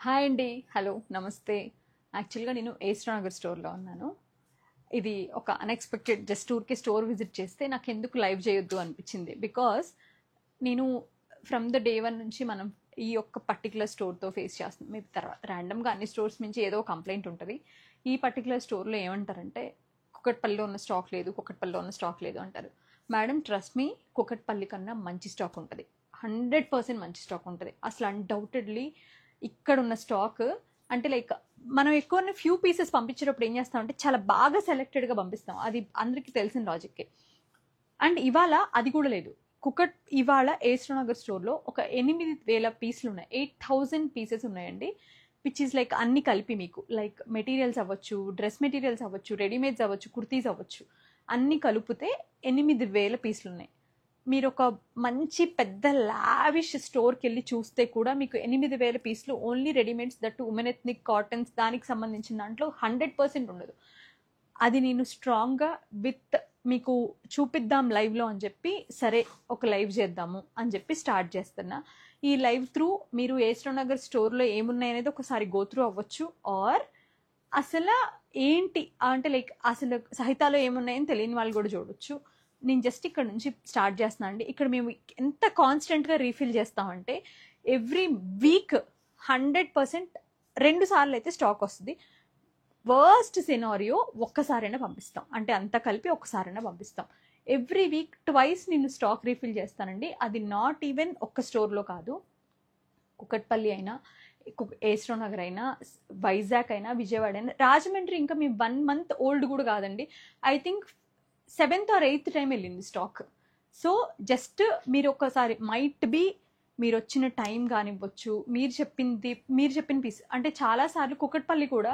Hi అండి. Hello. నమస్తే. యాక్చువల్‌గా నేను ఏస్ట్రా నగర్ స్టోర్‌లో ఉన్నాను. ఇది ఒక అన్‌ఎక్స్‌పెక్టెడ్ జస్ట్ ఊరికే స్టోర్ విజిట్ చేస్తే నాకెందుకు లైవ్ చేయొద్దు అనిపించింది. బికాజ్ నేను ఫ్రమ్ ద డే 1 నుంచి మనం ఈ యొక్క పర్టిక్యులర్ స్టోర్‌తో ఫేస్ చేస్తున్నాం. మీరు తర్వాత ర్యాండమ్‌గా అన్ని స్టోర్స్ నుంచి ఏదో కంప్లైంట్ ఉంటది. ఈ పర్టిక్యులర్ స్టోర్‌లో ఏమంటారంటే కూకట్పల్లిలో ఉన్న స్టాక్ లేదు, కూకట్పల్లిలో ఉన్న స్టాక్ లేదు అంటారు. మేడం ట్రస్ట్ మీ, కూకట్పల్లి కన్నా మంచి స్టాక్ ఉంటది. 100% మంచి స్టాక్ ఉంటది. అసలు అన్‌డౌటెడ్‌లీ ఇక్కడ ఉన్న స్టాక్ అంటే లైక్ మనం ఎక్కువ ఫ్యూ పీసెస్ పంపించేటప్పుడు ఏం చేస్తామంటే చాలా బాగా సెలెక్టెడ్గా పంపిస్తాం. అది అందరికీ తెలిసిన లాజిక్కే. అండ్ ఇవాళ అది కూడా లేదు. ఇవాళ ఏస్ట్రా నగర్ స్టోర్లో ఒక 8,000 పీసులు ఉన్నాయి. 8,000 పీసెస్ ఉన్నాయండి. విచ్ ఈస్ లైక్ అన్ని కలిపి మీకు లైక్ మెటీరియల్స్ అవ్వచ్చు, డ్రెస్ మెటీరియల్స్ అవ్వచ్చు, రెడీమేడ్స్ అవ్వచ్చు, కుర్తీస్ అవ్వచ్చు, అన్ని కలిపితే 8,000 పీసులు ఉన్నాయి. మీరు ఒక మంచి పెద్ద లావిష్ స్టోర్కి వెళ్ళి చూస్తే కూడా మీకు 8,000 పీసులు only readymades that women ethnic cottons దానికి సంబంధించిన దాంట్లో 100% ఉండదు. అది నేను స్ట్రాంగ్గా విత్ మీకు చూపిద్దాం లైవ్లో అని చెప్పి సరే ఒక లైవ్ చేద్దాము అని చెప్పి స్టార్ట్ చేస్తున్నా. ఈ లైవ్ త్రూ మీరు ఏస్ట్రా నగర్ స్టోర్లో ఏమున్నాయి అనేది ఒకసారి గో త్రూ అవ్వచ్చు. ఆర్ అసలు ఏంటి అంటే లైక్ అసలు సహితాలో ఏమున్నాయని తెలియని వాళ్ళు కూడా చూడొచ్చు. నేను జస్ట్ ఇక్కడ నుంచి స్టార్ట్ చేస్తున్నాను అండి. ఇక్కడ మేము ఎంత కాన్స్టెంట్గా రీఫిల్ చేస్తామంటే ఎవ్రీ వీక్ 100% 2 సార్లు అయితే స్టాక్ వస్తుంది. వర్స్ట్ సినారియో ఒక్కసారైనా పంపిస్తాం, అంటే అంతా కలిపి ఒక్కసారైనా పంపిస్తాం. ఎవ్రీ వీక్ ట్వైస్ నేను స్టాక్ రీఫిల్ చేస్తానండి. అది నాట్ ఈవెన్ ఒక్క స్టోర్లో కాదు, కుకట్పల్లి అయినా, ఏస్ట్రా నగర్ అయినా, వైజాగ్ అయినా, విజయవాడ అయినా, రాజమండ్రి ఇంకా మీ 1 month ఓల్డ్ కూడా కాదండి. I think 7th or 8th time వెళ్ళింది స్టాక్. సో జస్ట్ మీరు ఒకసారి మైట్ బి మీరు వచ్చిన టైం కానివ్వచ్చు, మీరు చెప్పిన పీస్ అంటే చాలాసార్లు కుకట్పల్లి కూడా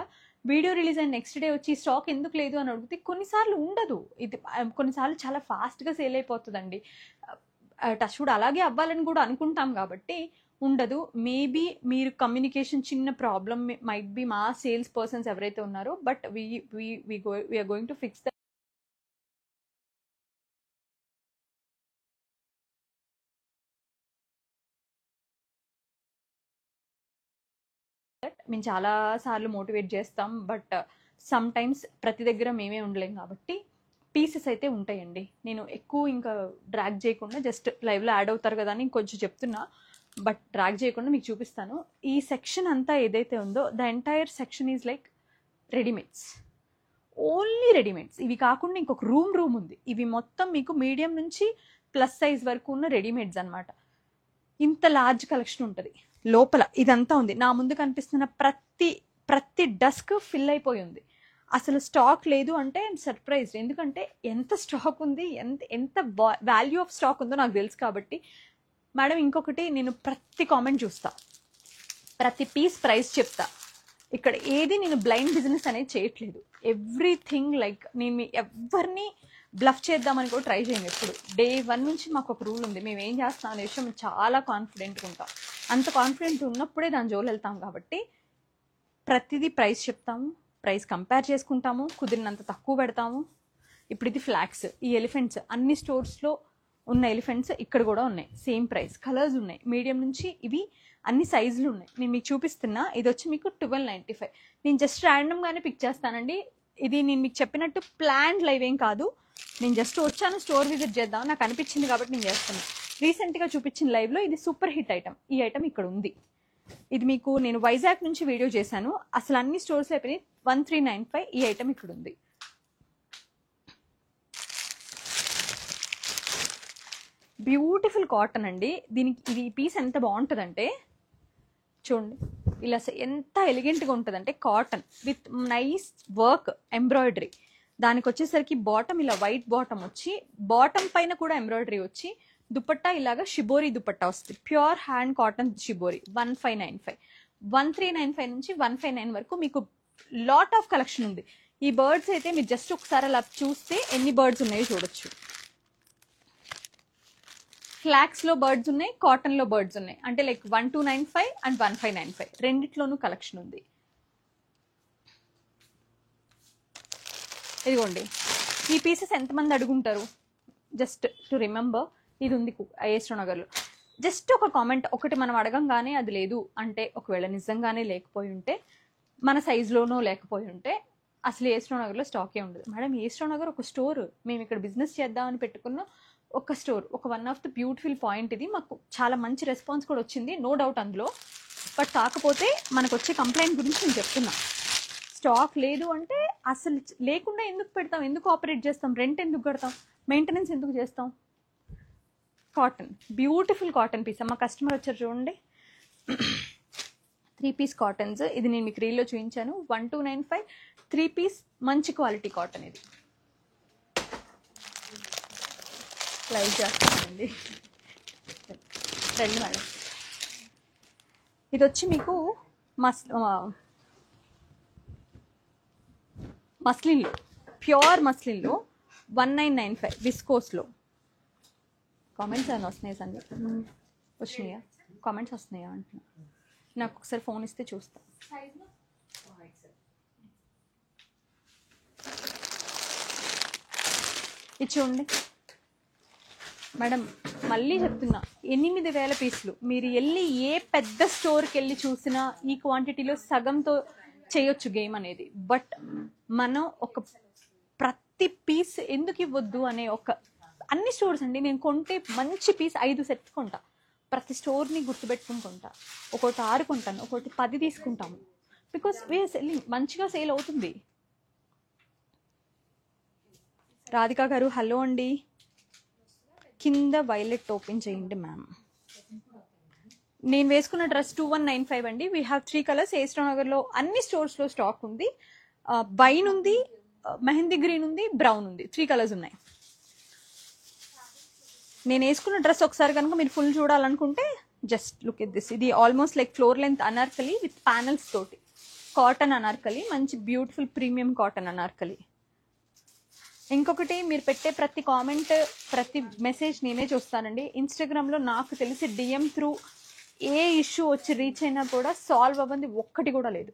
వీడియో రిలీజ్ అయిన నెక్స్ట్ డే వచ్చి స్టాక్ ఎందుకు లేదు అని అడిగితే కొన్నిసార్లు ఉండదు. ఇది కొన్నిసార్లు చాలా ఫాస్ట్గా సేల్ అయిపోతుందండి. టచ్ కూడా అలాగే అవ్వాలని కూడా అనుకుంటాం కాబట్టి ఉండదు. మేబీ మీరు కమ్యూనికేషన్ చిన్న ప్రాబ్లమ్ మైట్ బి మా సేల్స్ పర్సన్స్ ఎవరైతే ఉన్నారో, but we're going to fix మేము చాలా సార్లు మోటివేట్ చేస్తాం. బట్ సమ్ టైమ్స్ ప్రతి దగ్గర మేమే ఉండలేం కాబట్టి పీసెస్ అయితే ఉంటాయండి. నేను ఎక్కువ ఇంకా డ్రాగ్ చేయకుండా జస్ట్ లైవ్లో యాడ్ అవుతారు కదా అని కొంచెం చెప్తున్నా, బట్ డ్రాగ్ చేయకుండా మీకు చూపిస్తాను. ఈ సెక్షన్ అంతా ఏదైతే ఉందో the entire section is like readymades, only readymades. ఇవి కాకుండా ఇంకొక రూమ్ ఉంది. ఇవి మొత్తం మీకు మీడియం నుంచి ప్లస్ సైజ్ వరకు ఉన్న రెడీమేడ్స్ అనమాట. ఇంత లార్జ్ కలెక్షన్ ఉంటుంది లోపల. ఇదంతా ఉంది. నా ముందు కనిపిస్తున్న ప్రతి డస్క్ ఫిల్ అయిపోయి ఉంది. అసలు స్టాక్ లేదు అంటే సర్ప్రైజ్, ఎందుకంటే ఎంత స్టాక్ ఉంది, ఎంత వాల్యూ ఆఫ్ స్టాక్ ఉందో నాకు తెలుసు కాబట్టి. మేడం ఇంకొకటి, నేను ప్రతి కామెంట్ చూస్తా, ప్రతి పీస్ ప్రైస్ చెప్తా. ఇక్కడ ఏది నేను బ్లైండ్ బిజినెస్ అనేది చేయట్లేదు. ఎవ్రీథింగ్ లైక్ నేను ఎవరిని బ్లఫ్ చేద్దామని కూడా ట్రై చేయండి ఎప్పుడు. డే 1 నుంచి మాకు ఒక రూల్ ఉంది. మేము ఏం చేస్తాం అనే విషయం చాలా కాన్ఫిడెంట్గా ఉంటాం. అంత కాన్ఫిడెంట్ ఉన్నప్పుడే దాని జోలు వెళ్తాం కాబట్టి ప్రతిదీ ప్రైస్ చెప్తాము, ప్రైస్ కంపేర్ చేసుకుంటాము, కుదిరినంత తక్కువ పెడతాము. ఇప్పుడు ఇది ఫ్లాగ్స్, ఈ ఎలిఫెంట్స్ అన్ని స్టోర్స్లో ఉన్న ఎలిఫెంట్స్ ఇక్కడ కూడా ఉన్నాయి. సేమ్ ప్రైస్, కలర్స్ ఉన్నాయి, మీడియం నుంచి ఇవి అన్ని సైజులు ఉన్నాయి. నేను మీకు చూపిస్తున్నా. ఇది వచ్చి మీకు 1295. నేను జస్ట్ ర్యాండమ్గానే పిక్ చేస్తానండి. ఇది నేను మీకు చెప్పినట్టు ప్లాన్ లైవ్ ఏం కాదు. నేను జస్ట్ వచ్చాను స్టోర్ విజిట్ చేద్దాం, నాకు అనిపించింది కాబట్టి నేను చేస్తాను. రీసెంట్గా చూపించిన లైవ్లో ఇది సూపర్ హిట్ ఐటమ్. ఈ ఐటమ్ ఇక్కడ ఉంది. ఇది మీకు నేను వైజాగ్ నుంచి వీడియో చేశాను. అసలు అన్ని స్టోర్స్ అయిపోయినాయి. 1395. ఈ ఐటమ్ ఇక్కడ ఉంది. బ్యూటిఫుల్ కాటన్ అండి. దీనికి ఇది పీస్ ఎంత బాగుంటుందంటే చూడండి, ఇలా ఎంత ఎలిగెంట్గా ఉంటుందంటే cotton with nice work embroidery. దానికి వచ్చేసరికి బాటమ్ ఇలా వైట్ బాటమ్ వచ్చి, బాటమ్ పైన కూడా ఎంబ్రాయిడరీ వచ్చి, దుపట్టా ఇలాగా షిబోరి దుపట్టా వస్తుంది. Pure hand cotton shibori. 1595. 1395 నుంచి 159 వరకు మీకు లాట్ ఆఫ్ కలెక్షన్ ఉంది. ఈ బర్డ్స్ అయితే మీరు జస్ట్ ఒకసారి అలా చూస్తే ఎన్ని బర్డ్స్ ఉన్నాయో చూడొచ్చు. ఫ్లాక్స్లో బర్డ్స్ ఉన్నాయి, కాటన్లో బర్డ్స్ ఉన్నాయి. అంటే లైక్ 1295 అండ్ 1595 రెండిట్లోనూ కలెక్షన్ ఉంది. ఇదిగోండి, ఈ పీసెస్ ఎంతమంది అడుగుంటారు? జస్ట్ టు రిమెంబర్, ఇది ఉంది ఏస్ట్రా నగర్లో. జస్ట్ ఒక కామెంట్ ఒకటి మనం అడగంగానే అది లేదు అంటే, ఒకవేళ నిజంగానే లేకపోయి ఉంటే, మన సైజులోనో లేకపోయి ఉంటే అసలు ఏస్ట్రో నగర్లో స్టాకే ఉండదు. మేడం ఏస్ట్రో నగర్ ఒక స్టోర్, మేము ఇక్కడ బిజినెస్ చేద్దామని పెట్టుకున్న ఒక స్టోర్, ఒక one of the beautiful point ఇది. మాకు చాలా మంచి రెస్పాన్స్ కూడా వచ్చింది, నో డౌట్ అందులో. బట్ కాకపోతే మనకు వచ్చే కంప్లైంట్ గురించి నేను చెప్తున్నా. స్టాక్ లేదు అంటే అసలు లేకుండా ఎందుకు పెడతాం, ఎందుకు ఆపరేట్ చేస్తాం, రెంట్ ఎందుకు కడతాం, మెయింటెనెన్స్ ఎందుకు చేస్తాం. Cotton, beautiful cotton piece. మా కస్టమర్ వచ్చారు చూడండి, 3 పీస్ కాటన్స్. ఇది నేను మీకు రీల్లో చూపించాను, 1295 3 పీస్ మంచి క్వాలిటీ కాటన్. ఇది లైవ్ చేస్తానండి, రండి మేడం. ఇది వచ్చి మీకు మస్లిన్లో, ప్యూర్ మస్లిన్లో 1995 విస్కోస్లో. కామెంట్స్ ఏమైనా వస్తున్నాయా సంజయ్? వచ్చినాయా కామెంట్స్? వస్తున్నాయా అంటున్నా. నాకు ఒకసారి ఫోన్ ఇస్తే చూస్తా. ఇది చూడండి మేడం, మళ్ళీ చెప్తున్నా, 8,000 పీసులు. మీరు వెళ్ళి ఏ పెద్ద స్టోర్కి వెళ్ళి చూసినా ఈ క్వాంటిటీలో సగంతో చేయొచ్చు గేమ్ అనేది. బట్ మనం ఒక ప్రతి పీస్ ఎందుకు ఇవ్వద్దు అనే ఒక, అన్ని స్టోర్స్ అండి, నేను కొంటే మంచి పీస్ 5 సెట్స్ కొంటా, ప్రతి స్టోర్ని గుర్తుపెట్టుకుంటా. ఒకటి 6 కొంటాను, ఒకటి 10 తీసుకుంటాము. బికాస్ వీఆర్ సెల్లింగ్, మంచిగా సేల్ అవుతుంది. రాధిక గారు హలో అండి. కింద వైలెట్ ఓపెన్ చేయండి మ్యామ్. నేను వేసుకున్న డ్రెస్ 2195 అండి. We have 3 colours. ఏస్ట్రో నగర్లో అన్ని స్టోర్స్లో స్టాక్ ఉంది. వైన్ ఉంది, మెహందీ గ్రీన్ ఉంది, బ్రౌన్ ఉంది, 3 కలర్స్ ఉన్నాయి. నేను వేసుకున్న డ్రెస్ ఒకసారి కనుక మీరు ఫుల్ చూడాలనుకుంటే జస్ట్ లుక్ ఎట్ దిస్. ఇది almost like floor length Anarkali with panels తోటి, కాటన్ అనార్కలి, మంచి బ్యూటిఫుల్ ప్రీమియం కాటన్ అనార్కలి. ఇంకొకటి, మీరు పెట్టే ప్రతి కామెంట్, ప్రతి మెసేజ్ నేనే చూస్తానండి. ఇన్స్టాగ్రామ్లో నాకు తెలిసి డిఎం త్రూ ఏ ఇష్యూ వచ్చి రీచ్ అయినా కూడా సాల్వ్ అవ్వంది ఒక్కటి కూడా లేదు.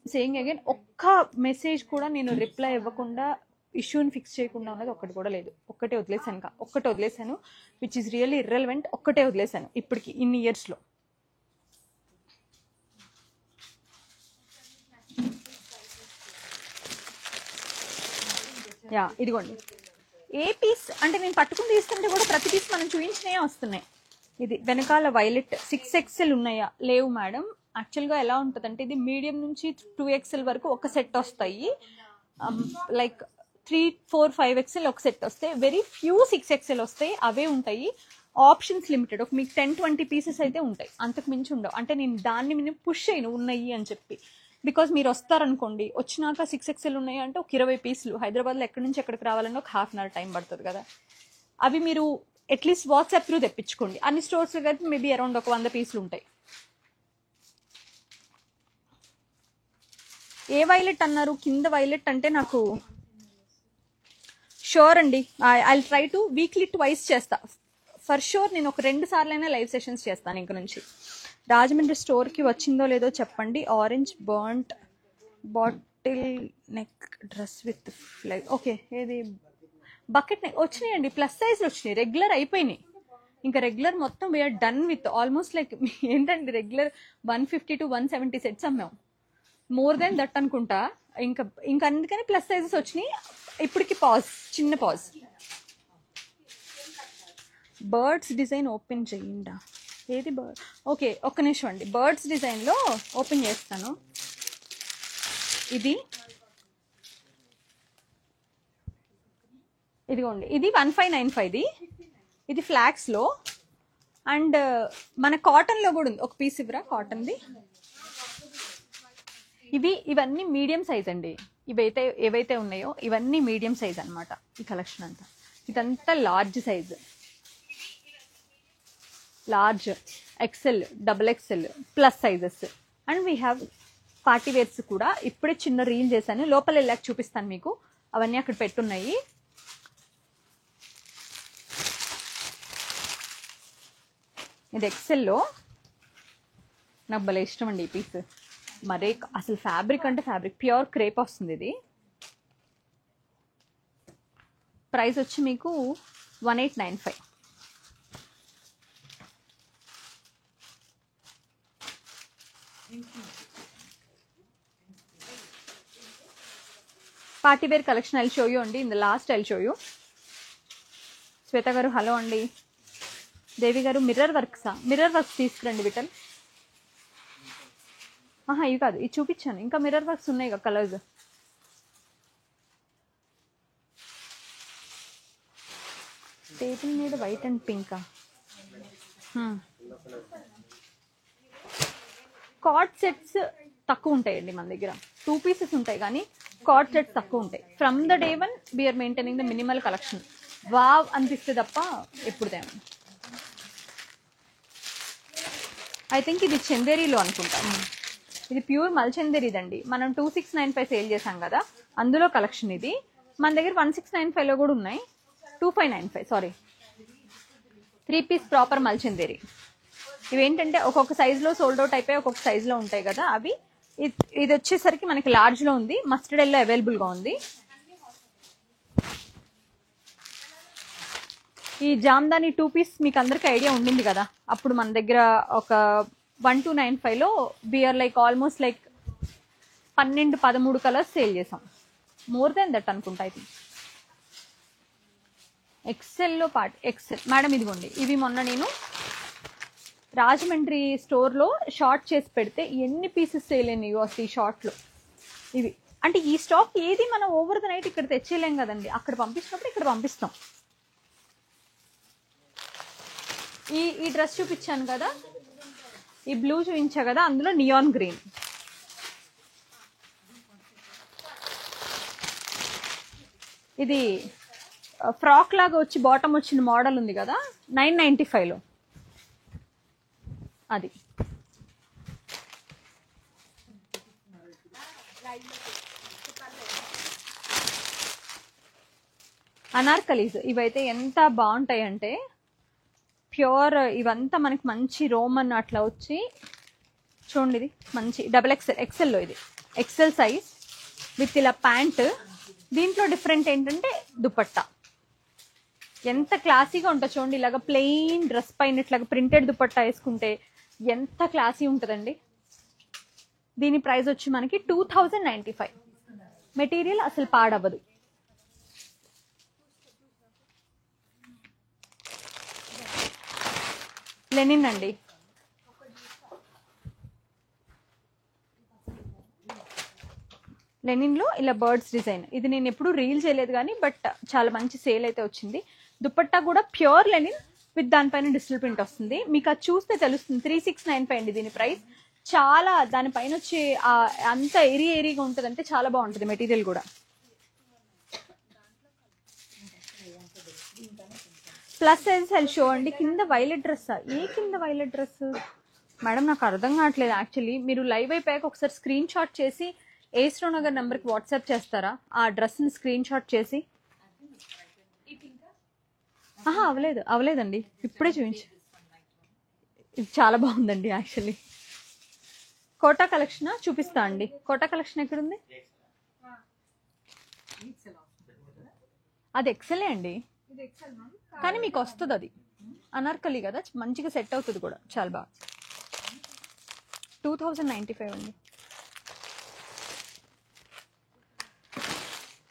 సేయింగ్ అగైన్, ఒక్క మెసేజ్ కూడా నేను రిప్లై ఇవ్వకుండా, ఇష్యూని ఫిక్స్ చేయకుండా ఉన్నది ఒక్కటి కూడా లేదు. ఒక్కటే వదిలేసాను, విచ్ ఈస్ రియల్లీ ఇర్రెలవెంట్. ఒక్కటే వదిలేసాను ఇప్పటికి ఇన్ని ఇయర్స్లో. యా ఇదిగోండి. ఏ పీస్ అంటే నేను పట్టుకుని తీస్తుంటే కూడా ప్రతి పీస్ మనం చూపించినవే వస్తున్నాయి. ఇది వెనకాల వైలెట్ 6XL ఉన్నాయా? లేవు మేడం. యాక్చువల్గా ఎలా ఉంటుందంటే, ఇది మీడియం నుంచి 2XL వరకు ఒక సెట్ వస్తాయి. లైక్ 3, 4, 5XL ఒక సెట్ వస్తాయి. వెరీ ఫ్యూ 6XL వస్తాయి, అవే ఉంటాయి. Options limited. ఒక మీకు 10-20 పీసెస్ అయితే ఉంటాయి, అంతకు మించి ఉండవు. అంటే నేను దాన్ని నేను పుష్ చేయను ఉన్నాయి అని చెప్పి. బికాజ్ మీరు వస్తారనుకోండి, వచ్చినాక 6XL ఉన్నాయి అంటే ఒక 20 పీసులు హైదరాబాద్లో ఎక్కడి నుంచి ఎక్కడికి రావాలన్నా ఒక ½ అవర్ టైం పడుతుంది కదా. అవి మీరు అట్లీస్ట్ వాట్సాప్ త్రూ తెప్పించుకోండి. అన్ని స్టోర్స్లో అయితే మేబీ అరౌండ్ ఒక 100 పీసులు ఉంటాయి. ఏ వైలెట్ అన్నారు? కింద వైలెట్ అంటే నాకు షూర్ అండి. ఐ ట్రై టు వీక్లీ 2 చేస్తా ఫర్ షూర్. నేను ఒక 2 సార్లైనా లైవ్ సెషన్స్ చేస్తాను ఇంక నుంచి. రాజమండ్రి స్టోర్కి వచ్చిందో లేదో చెప్పండి. Orange burnt bottle neck dress with flight. Okay, ఏది బకెట్ నెక్ వచ్చినాయండి, ప్లస్ సైజ్లు వచ్చినాయి, రెగ్యులర్ అయిపోయినాయి. ఇంకా రెగ్యులర్ మొత్తం we're done with almost like ఏంటండి, రెగ్యులర్ 150 to 170 సెట్స్ అమ్మాం, మోర్ దెన్ దట్ అనుకుంటా. ఇంకా అందుకని ప్లస్ సైజెస్ వచ్చినాయి. ఇప్పటికి చిన్న పాజ్. బర్డ్స్ డిజైన్ ఓపెన్ చేయండి. ఏది బర్డ్? ఓకే, ఒక్క నిమిషం అండి. బర్డ్స్ డిజైన్లో ఓపెన్ చేస్తాను. ఇదిగోండి, ఇది 1595. ఇది ఫ్లాక్స్లో అండ్ మన కాటన్లో కూడా ఉంది. ఒక పీస్ ఇవ్వరా కాటన్ది? ఇవన్నీ మీడియం సైజ్ అండి. ఏవైతే ఉన్నాయో ఇవన్నీ మీడియం సైజ్ అనమాట. ఈ కలెక్షన్ అంతా ఇదంతా large size, large, XL, XXL plus sizes. And we have party wears కూడా. ఇప్పుడే చిన్న రీల్ చేశాను, లోపల వెళ్ళాక చూపిస్తాను మీకు. అవన్నీ అక్కడ పెట్టున్నాయి. ఇది XLలో నాకు భలే ఇష్టం అండి ఈ పీస్. మరే అసలు ఫ్యాబ్రిక్ అంటే ఫ్యాబ్రిక్, ప్యూర్ క్రేప్ వస్తుంది. ఇది ప్రైస్ వచ్చి మీకు 1895. Party wear collection I'll show you అండి. In the last aisle show you. Shweta garu hello అండి. దేవి గారు మిర్రర్ వర్క్సా? మిర్రర్ వర్క్స్ తీసుకురండి విటల్. ఇవి కాదు, ఇది చూపించాను. ఇంకా మిర్రర్ వర్క్స్ ఉన్నాయి కదా కలర్స్. టేబుల్ మీద వైట్ అండ్ పింకా? కార్డ్ సెట్స్ తక్కువ ఉంటాయండి మన దగ్గర. 2 pieces ఉంటాయి కానీ కార్డ్ సెట్స్ తక్కువ ఉంటాయి. From the day one we're maintaining the minimal collection. Wow అనిపిస్తే తప్ప ఎప్పుడు తేమం. ఐ థింక్ ఇది చందేరీలో అనుకుంటా. ఇది ప్యూర్ మల్చందేరీదండి. మనం 2695 సేల్ చేసాం కదా, అందులో కలెక్షన్ ఇది. మన దగ్గర 1695లో కూడా ఉన్నాయి. 2595 సారీ. 3 piece proper Mulchanderi. ఇవేంటంటే ఒక్కొక్క సైజులో సోల్డ్ అవుట్ అయిపోయి ఒక్కొక్క సైజులో ఉంటాయి కదా అవి. ఇది వచ్చేసరికి మనకి లార్జ్లో ఉంది. మస్టర్డ్ ఎల్లో అవైలబుల్గా ఉంది. ఈ జామ్దాని 2 piece మీకు అందరికీ ఐడియా ఉండింది కదా. అప్పుడు మన దగ్గర ఒక 1295లో బిఆర్ like almost like 12-13 colours sale చేసాం. మోర్ దెన్ దట్ అనుకుంటా. ఇది ఎక్సెల్లో పార్ట్ ఎక్సెల్ మేడం. ఇదిగోండి, ఇవి మొన్న నేను రాజమండ్రి స్టోర్లో షార్ట్ చేసి పెడితే ఎన్ని పీసెస్ సేల్ అయినాయో అసలు ఈ షార్ట్లో. ఇవి అంటే ఈ స్టాక్ ఏది మనం ఓవర్ ద నైట్ ఇక్కడ తెచ్చేయలేం కదండి. అక్కడ పంపించినప్పుడు ఇక్కడ పంపిస్తాం. ఈ డ్రెస్ చూపించాను కదా, ఈ బ్లూ చూపించా కదా, అందులో నియాన్ గ్రీన్. ఇది ఫ్రాక్ లాగా వచ్చి బాటమ్ వచ్చిన మోడల్ ఉంది కదా 995లో. అది అనార్కలీస్. ఇవైతే ఎంత బాగుంటాయి అంటే ప్యూర్. ఇవంతా మనకి మంచి రోమన్ అట్లా వచ్చి చూడండి. ఇది మంచి ఎక్సెల్లో. ఇది ఎక్సెల్ సైజ్ విత్ ఇలా ప్యాంట్. దీంట్లో డిఫరెంట్ ఏంటంటే దుపట్టా ఎంత క్లాసీగా ఉంటుంది చూడండి. ఇలాగ ప్లెయిన్ డ్రెస్ పైన ఇట్లాగా ప్రింటెడ్ దుపట్టా వేసుకుంటే ఎంత క్లాసీ ఉంటుందండి. దీని ప్రైస్ వచ్చి మనకి 2095. మెటీరియల్ అసలు పాడవ్వదు. లెనిన్ అండి. లెనిన్లో ఇలా బర్డ్స్ డిజైన్. ఇది నేను ఎప్పుడు రీల్ చేయలేదు కానీ బట్ చాలా మంచి సేల్ అయితే వచ్చింది. దుపట్టా కూడా ప్యూర్ లెనిన్ విత్ దానిపైన డిజిటల్ ప్రింట్ వస్తుంది. మీకు అది చూస్తే తెలుస్తుంది. 3695 అండి దీని ప్రైస్. చాలా దానిపైన వచ్చి అంత ఏరీగా ఉంటుంది అంటే చాలా బాగుంటుంది మెటీరియల్ కూడా. ప్లస్ సైజ్ సెల్ షో అండి. కింద వైలెట్ డ్రెస్. ఏ కింద వైలెట్ డ్రెస్ మేడం? నాకు అర్థం కావట్లేదు యాక్చువల్లీ. మీరు లైవ్ అయిపోయాక ఒకసారి స్క్రీన్ షాట్ చేసి ఏస్రో నగర్ నెంబర్కి వాట్సాప్ చేస్తారా ఆ డ్రెస్ని స్క్రీన్ షాట్ చేసి? అవలేదండి, ఇప్పుడే చూపించు. ఇది చాలా బాగుందండి యాక్చువల్లీ. కోటా కలెక్షన్ చూపిస్తా అండి. కోటా కలెక్షన్ ఎక్కడుంది? అది ఎక్సెలే అండి, కానీ మీకు వస్తుంది. అది అనార్కలి కదా, మంచిగా సెట్ అవుతుంది కూడా చాలా బాగా. 2095 అండి.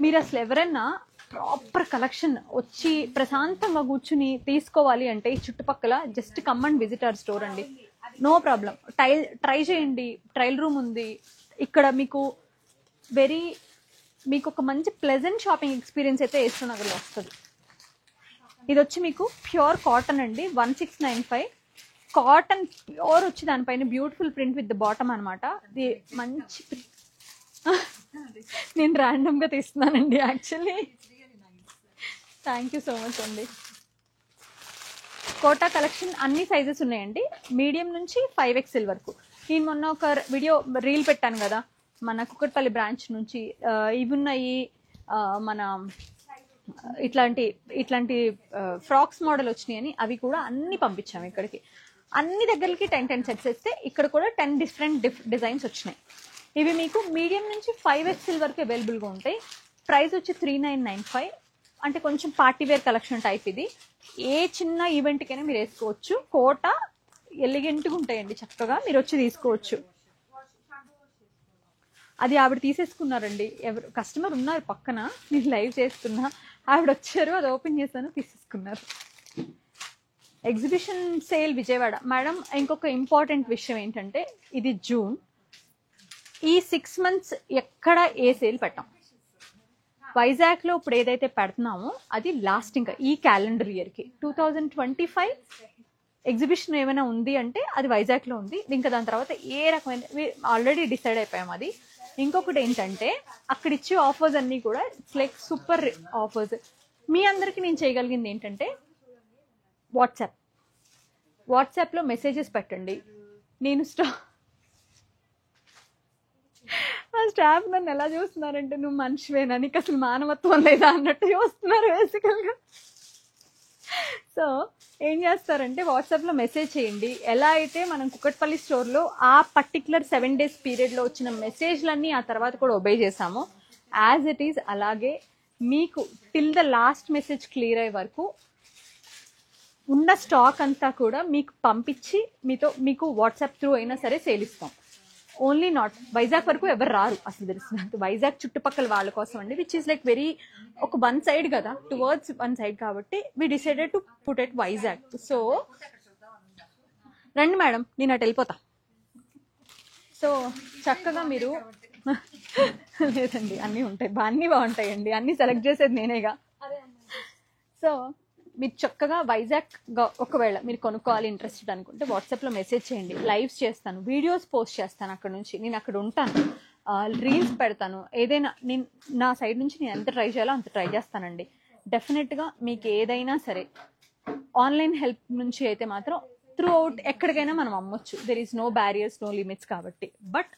మీరు అసలు ఎవరైనా ప్రాపర్ కలెక్షన్ వచ్చి ప్రశాంతంగా కూర్చుని తీసుకోవాలి అంటే ఈ చుట్టుపక్కల just come and visit our store అండి. No problem. ట్రై చేయండి. ట్రయల్ రూమ్ ఉంది ఇక్కడ. మీకు ఒక మంచి ప్లెజెంట్ షాపింగ్ ఎక్స్పీరియన్స్ అయితే ఏస్రో నగర్లో వస్తుంది. ఇది వచ్చి మీకు ప్యూర్ కాటన్ అండి. 1695 కాటన్ ప్యూర్ వచ్చి దానిపైన beautiful print with the bottom అనమాట. ఇది మంచి నేను ర్యాండమ్గా తీస్తున్నానండి actually. Thank you so much అండి. కోటా కలెక్షన్ అన్ని సైజెస్ ఉన్నాయండి. మీడియం నుంచి 5XL వరకు. నేను మొన్న ఒక రీల్ పెట్టాను కదా మన కుక్కట్పల్లి బ్రాంచ్ నుంచి. ఇవి ఉన్నాయి మన ఇట్లాంటి ఫ్రాక్స్ మోడల్ వచ్చినాయని. అవి కూడా అన్ని పంపించాము ఇక్కడికి. అన్ని దగ్గరికి 10 సెట్స్ ఇస్తే ఇక్కడ కూడా 10 డిఫరెంట్ డిజైన్స్ వచ్చినాయి. ఇవి మీకు మీడియం నుంచి 5XL వరకు అవైలబుల్గా ఉంటాయి. ప్రైస్ వచ్చి 3995. అంటే కొంచెం పార్టీ వేర్ కలెక్షన్ టైప్. ఇది ఏ చిన్న ఈవెంట్కైనా మీరు వేసుకోవచ్చు. కోట ఎలిగెంట్గా ఉంటాయండి, చక్కగా మీరు వచ్చి తీసుకోవచ్చు. అది ఆవిడ తీసేసుకున్నారండి. ఎవరు కస్టమర్ ఉన్నారు పక్కన, నేను లైవ్ చేస్తున్నా, ఆవిడ వచ్చారు, అది ఓపెన్ చేశాను, తీసేసుకున్నారు. Exhibition sale Vijayawada. మేడం ఇంకొక ఇంపార్టెంట్ విషయం ఏంటంటే, ఇది జూన్, ఈ 6 months ఎక్కడ ఏ సేల్ పెట్టాం. వైజాగ్లో ఇప్పుడు ఏదైతే పెడుతున్నామో అది లాస్ట్, ఇంకా ఈ క్యాలెండర్ ఇయర్కి 2025 ఎగ్జిబిషన్ ఏమైనా ఉంది అంటే అది వైజాగ్లో ఉంది. ఇంకా దాని తర్వాత ఏ రకమైన ఆల్రెడీ డిసైడ్ అయిపోయాం అది. ఇంకొకటి ఏంటంటే, అక్కడ ఇచ్చే ఆఫర్స్ అన్నీ కూడా ఇట్స్ లైక్ సూపర్ ఆఫర్స్. మీ అందరికీ నేను చేయగలిగింది ఏంటంటే, వాట్సాప్లో మెసేజెస్ పెట్టండి. నేను ఆ స్టాఫ్ నన్ను ఎలా చూస్తున్నారంటే, నువ్వు మనిషివేనా, నీకు అసలు మానవత్వం లేదా అన్నట్టు చూస్తున్నారు బేసికల్గా. సో ఏం చేస్తారంటే, వాట్సాప్లో మెసేజ్ చేయండి. ఎలా అయితే మనం కుకట్పల్లి స్టోర్లో ఆ పర్టికులర్ 7 days పీరియడ్లో వచ్చిన మెసేజ్లన్నీ ఆ తర్వాత కూడా ఒబే చేసామో, యాజ్ ఇట్ ఈజ్ అలాగే మీకు till the last message clear అయ్యే వరకు ఉన్న స్టాక్ అంతా కూడా మీకు పంపించి మీకు వాట్సాప్ త్రూ అయినా సరే సేల్ ఇస్తాం. ఓన్లీ నాట్ వైజాగ్ వరకు ఎవరు రారు అసలు తెలిసినంత. వైజాగ్ చుట్టుపక్కల వాళ్ళ కోసం అండి, విచ్ ఈస్ లైక్ వెరీ ఒక 1 side కదా, టువర్డ్స్ 1 side కాబట్టి we decided to put at Vizag. So రండి మేడం, నేను అటు వెళ్ళిపోతా. సో చక్కగా మీరు లేదండి, అన్నీ ఉంటాయి, అన్నీ బాగుంటాయండి, అన్నీ సెలెక్ట్ చేసేది నేనేగా. సో మీరు చక్కగా వైజాగ్ ఒకవేళ మీరు కొనుక్కోవాలి ఇంట్రెస్టెడ్ అనుకుంటే వాట్సాప్లో మెసేజ్ చేయండి. లైవ్స్ చేస్తాను, వీడియోస్ పోస్ట్ చేస్తాను అక్కడ నుంచి, నేను అక్కడ ఉంటాను, రీల్స్ పెడతాను. ఏదైనా నేను నా సైడ్ నుంచి నేను ఎంత ట్రై చేయాలో అంత ట్రై చేస్తానండి. డెఫినెట్గా మీకు ఏదైనా సరే ఆన్లైన్ హెల్ప్ నుంచి అయితే మాత్రం త్రూ అవుట్ ఎక్కడికైనా మనం అమ్మొచ్చు. There is no barriers, no limits కాబట్టి. బట్